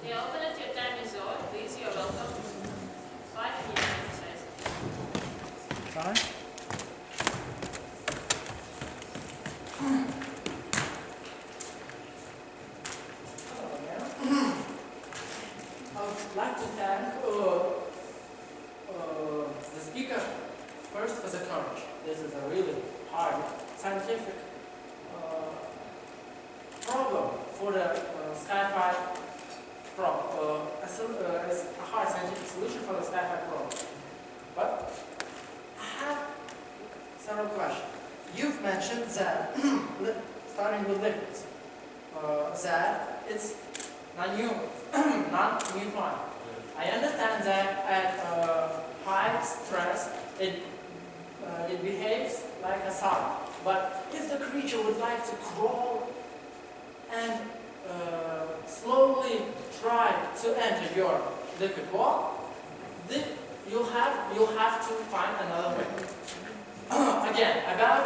Yeah, open it, your time is over. Please, you're welcome. 5 minutes, Sorry? I would like to thank the speaker first for the courage. This is a really hard scientific problem for the Sci-Fi problem. It's a hard scientific solution for the Sci-Fi problem. But I have several questions. You've mentioned that, starting with liquids, that it's non-uniform. I understand that at high stress, it behaves like a solid. But if the creature would like to crawl and slowly try to enter your liquid wall, then you'll have to find another way. Again, about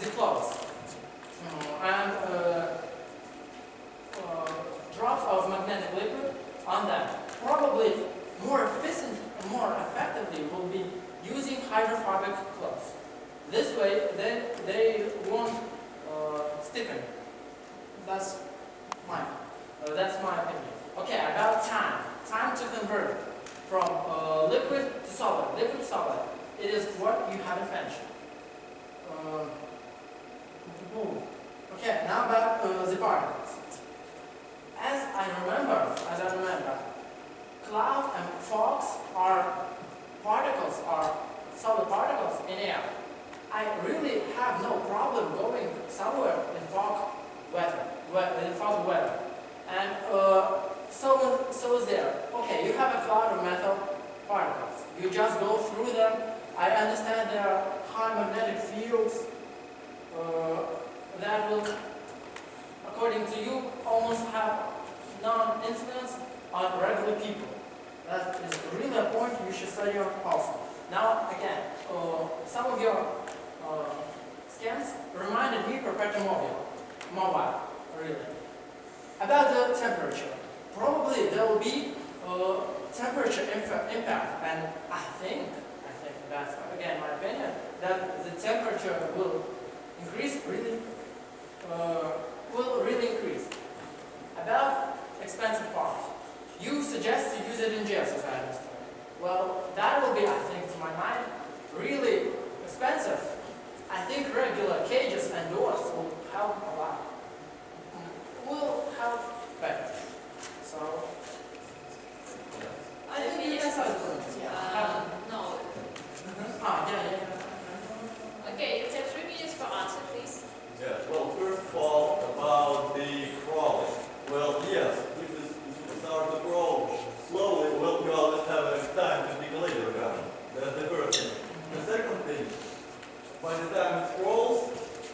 the clothes and drops of magnetic liquid on them. Probably more efficient, more effectively will be using hydrophobic clothes. This way, they won't stiffen. That's my opinion. Okay, about time. Time to convert from liquid to solid. Liquid to solid. It is what you haven't mentioned. Okay, now about the particles. As I remember, cloud and fogs are solid particles in air. I really have no problem going somewhere in fog weather. And so is there. Okay, you have a cloud of metal particles. You just go through them. I understand there are high magnetic fields that will, according to you, almost have non-influence on regular people. That is really a point you should study on also. Now, again, some of your scans reminded me perpetuum mobile, really. About the temperature. Probably there will be temperature impact, and I think that's, again, my opinion, that the temperature will increase will really increase. About expensive parts. You suggest to use it in jails, as I understand. Well, that will be, I think, to my mind, really expensive. I think regular cages and doors will help a lot. Will help better. So, I think that's how it's going. no. Okay, you have 3 minutes for answer, please. Yeah, well, first of all, about the crawling. Well, yes, if we start to crawl slowly, well, we always have time to dig a later again. That's the first thing. The second thing, by the time it crawls,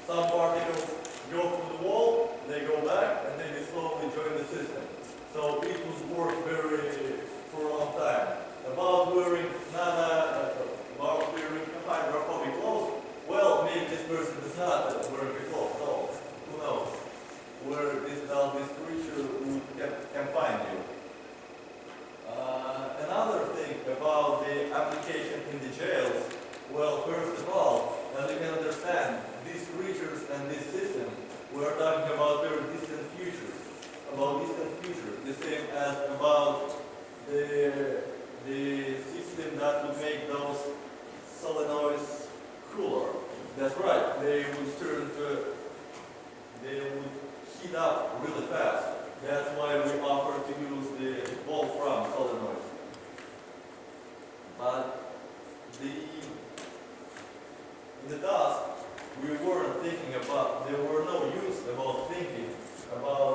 some particles go through the wall, they go back, and then they slowly join the system. So it will work for a long time. About wearing hydrophobic clothes, well, maybe this person does not wear the clothes at all. Who knows? Where this creature can find you. Another thing about the application in the jails, well, first of all, as you can understand, these creatures and this system, we're talking about very distant futures. The same as about the system that would make those solenoids cooler. That's right, they would heat up really fast. That's why we offer to use the Wolfram solenoids. But in the past, we weren't thinking about, there were no use about thinking about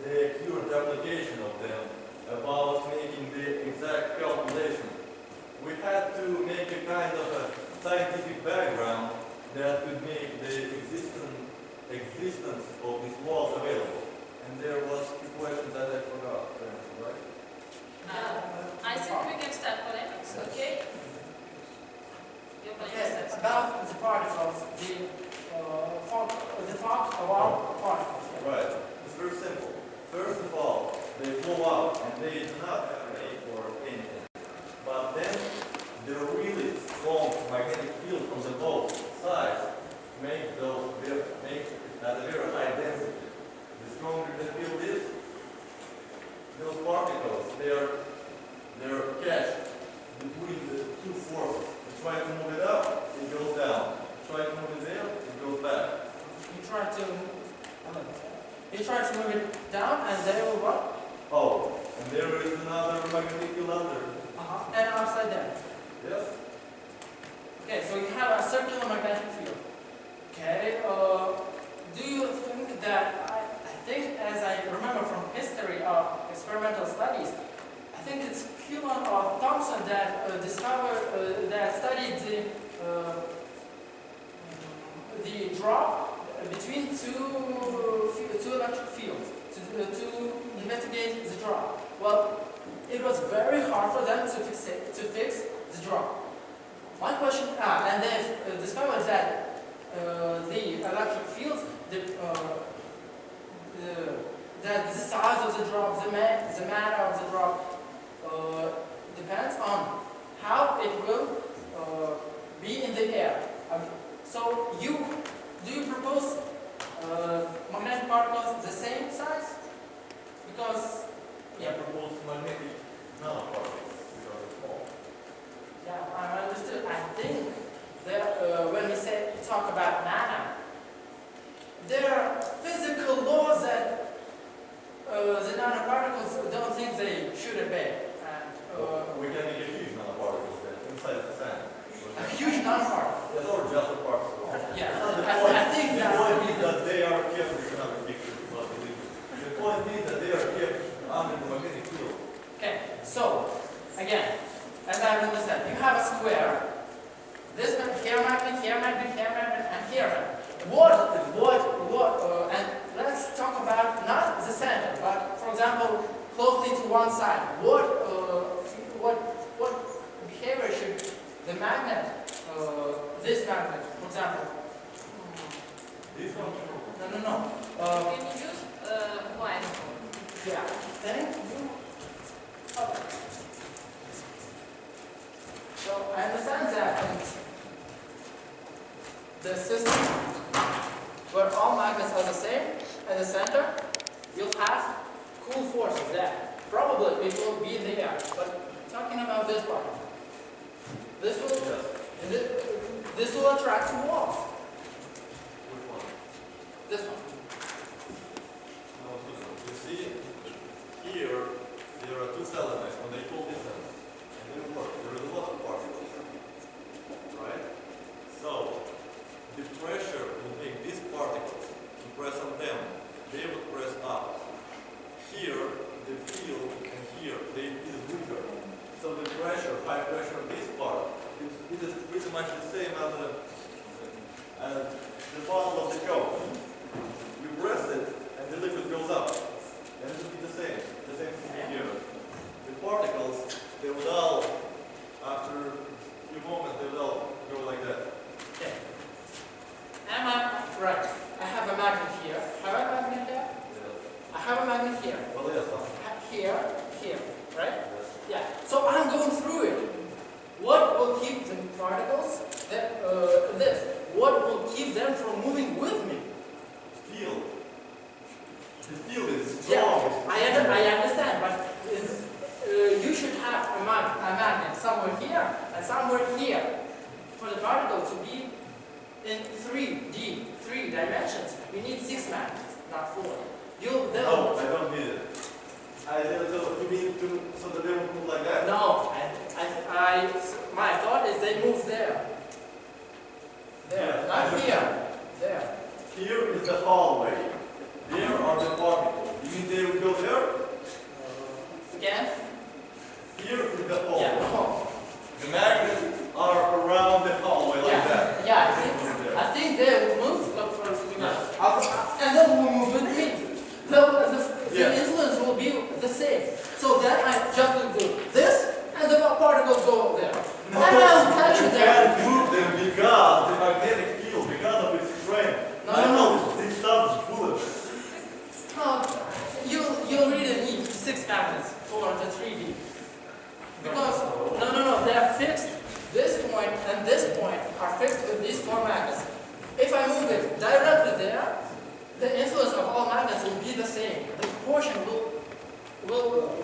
the accurate application of them, about making the exact calculation. We had to make a kind of a scientific background that could make the existence of these walls available. And there was two questions that I forgot to answer, right? I think we can start polemics, okay? Your polemics Okay, about the particles, the talk about particles. Right. It's very simple. First of all, they flow out. they do not have an A or anything. But then the really strong magnetic field from the both sides make at a very high density. The stronger the field is, those particles they're catched between the two forces. You try to move it up, it goes down. Try to move it there, it goes back. You try to move it down, and they will what? Oh, and there is another magnetic field under. And upside down. Yes? Okay, so you have a circular magnetic field. Okay, do you think that, I think as I remember from history of experimental studies, I think it's Kuhlmann or Thomson that that studied the drop between two electric fields to investigate the drop. Well, it was very hard for them to fix the drop. My question, and they discovered that the electric fields, that the size of the drop, the matter of the drop, depends on how it will be in the air. So do you propose magnetic particles the same size? Because I propose magnetic nanoparticles because it's small. yeah, I understood. I think that when we talk about matter, there are physical laws that the nanoparticles don't think they should obey. And We can make a huge nanoparticles then inside the sand. a huge nanoparticle. Yes, or just a particle. Yeah, The I think point that. is that they are kept, this is another picture, but the point is that they are kept under the magnetic field. Okay, so again, as I understand, you have a square. This here magnet, here magnet, here magnet, and here magnet. And let's talk about not the center, but for example, closely to one side. What behavior should the magnet, this magnet, for example? This one? No. Can you use white? Yeah. Thank you. Okay. So I understand that in the system where all magnets are the same at the center, you'll have cool forces there. Probably it will be in the air. But talking about this part, this will attract two walls. Which one? This one. No, this one. You see, here there are two solenoids when they pull this out. And they work. There is a lot of particles. Right? So, the pressure will make these particles to press on them. They will press up. Here, the field, and here, it is weaker. So the pressure, high pressure on this part, it is pretty much the same as the bottle of the Coke. You press it, and the liquid goes up. And it will be the same thing here. The particles, they will all, after a few moments, they will all go like that. Okay. Am I right? I have a magnet here. Have I a magnet here? I have a magnet here. Well, yes, Here, right? Yeah. So I'm going through it. What will keep the particles? What will keep them from moving with me? field. The field is Yeah, strong. I understand, but you should have a magnet somewhere here and somewhere here for the particle to be in 3 dimensions. You need 6 magnets, not 4. No, I don't need it. You mean so that they won't move like that? No, my thought is they move there. There, Yeah, not I here. There. Here is the hallway. There are the particles. You mean they will go there? Again? Here is the hallway. Yeah, home. The magnets are around the hallway like that. Yeah, There. I think they will move. Look for and they will move with me. The influence will be the same. So then I just will do this, and the particles go there. No, and I'll catch you them. can't move them because the magnetic field, because of its strength. No. This stuff is bulletproof. No, you really need 6 magnets for the 3D. Because, no, they are fixed. This point and this point are fixed with these 4 magnets. If I move it directly there, the influence of all magnets will be the same. The proportion will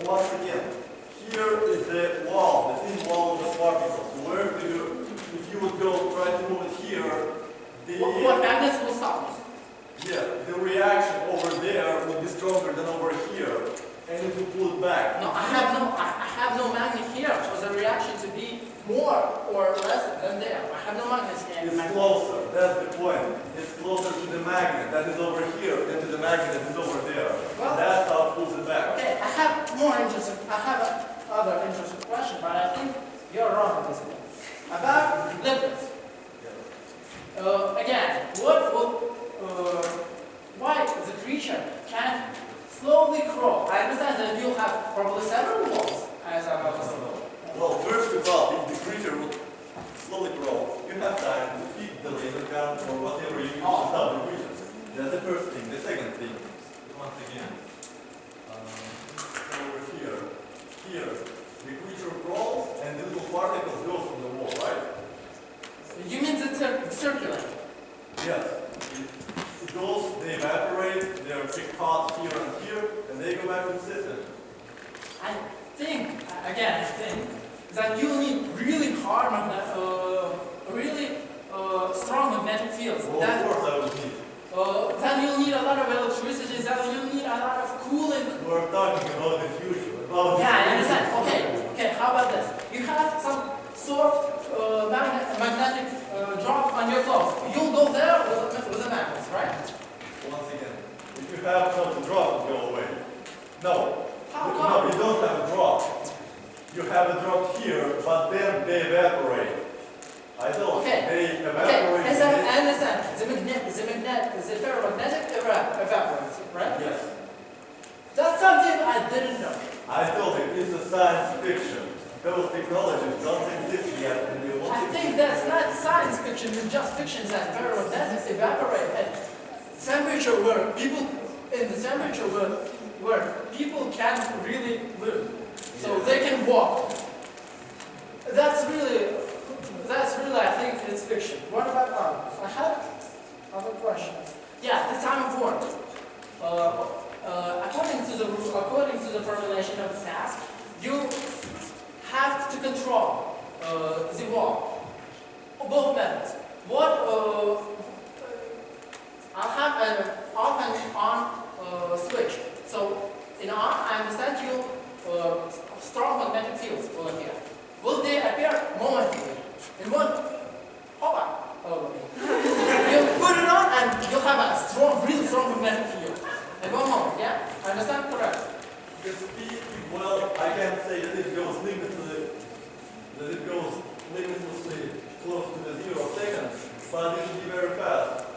Once again, here is the wall, the thin wall of the particles. Where do you, if you would go try to move it here, what magnets will stop? yeah, the reaction over there would be stronger than over here, and it will pull it back. No, I have no magnet here for the reaction to be more or less than there. I have no magnets here. It's closer, that's the point. It's closer to the magnet that is over here than to the magnet that is over there. Well, that's how it pulls it back. Okay, I have other interesting question, but I think you're wrong on this one. About lipids. Again, why the creature can slowly crawl? I understand that you have probably several walls, as I was saying. Well, first of all, if the creature would slowly crawl, you have time to feed the laser gun or whatever you use to stop the creature. That's the first thing. The second thing, once again, over here, the creature crawls and the little particles go from the wall, right? You mean the circular? Yes. It goes, they evaporate, they're caught here and here, and they go back to the system. I think that you need really hard, strong magnetic fields. Well, of course I would need. Then you'll need a lot of electricity, then you'll need a lot of cooling. We're talking about the future, about the I understand. Okay, how about this? You have some soft magnetic drop on your clothes. You'll go there with the magnets, right? Once again, if you have some drop, go away. No. How No, come? you don't have a drop. You have a drop here, but then they evaporate. I don't. They evaporate. I understand. The ferromagnetic evaporates, right? Yes. That's something I didn't know. I told you, it's a science fiction. Those technologies don't exist yet, and they won't I think that's not science fiction, it's just fiction that ferromagnetics evaporate at temperature where people, in the temperature where people can't really live. So they can walk. That's really, I think it's fiction. What about others? I have other questions. Yeah, the time of work. According to the formulation of the task, you have to control the wall. Both methods. I'll have an off and on switch. So in on, I understand you strong magnetic fields over here. Will they appear momentarily? In one, you put it on and you'll have a strong, really strong magnetic field. In one moment, yeah? I understand correct? The speed, well, I can't say that it goes limitlessly close to the 0 seconds, but it will be very fast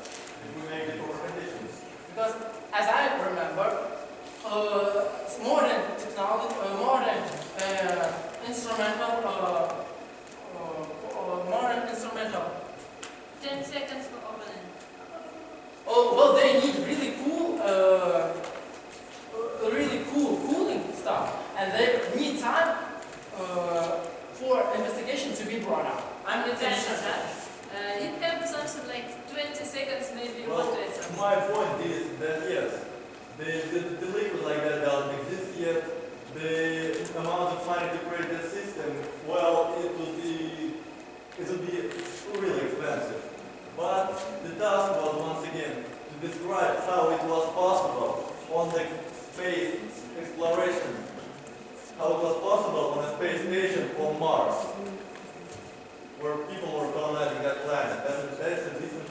if we make the proper conditions. Because as I remember, modern technology, modern instrumental. 10 seconds for opening. Oh, well, they need really cool cooling stuff, and they need time for investigation to be brought up. I'm not saying that. It can be something like 20 seconds, maybe Well, moderate. my point is that yes, the liquid like that doesn't exist yet. The amount of money to create that system, well, it would be really expensive. But the task was once again to describe how it was possible on the space exploration, how it was possible on a space station on Mars, where people were colonizing that planet. That's a different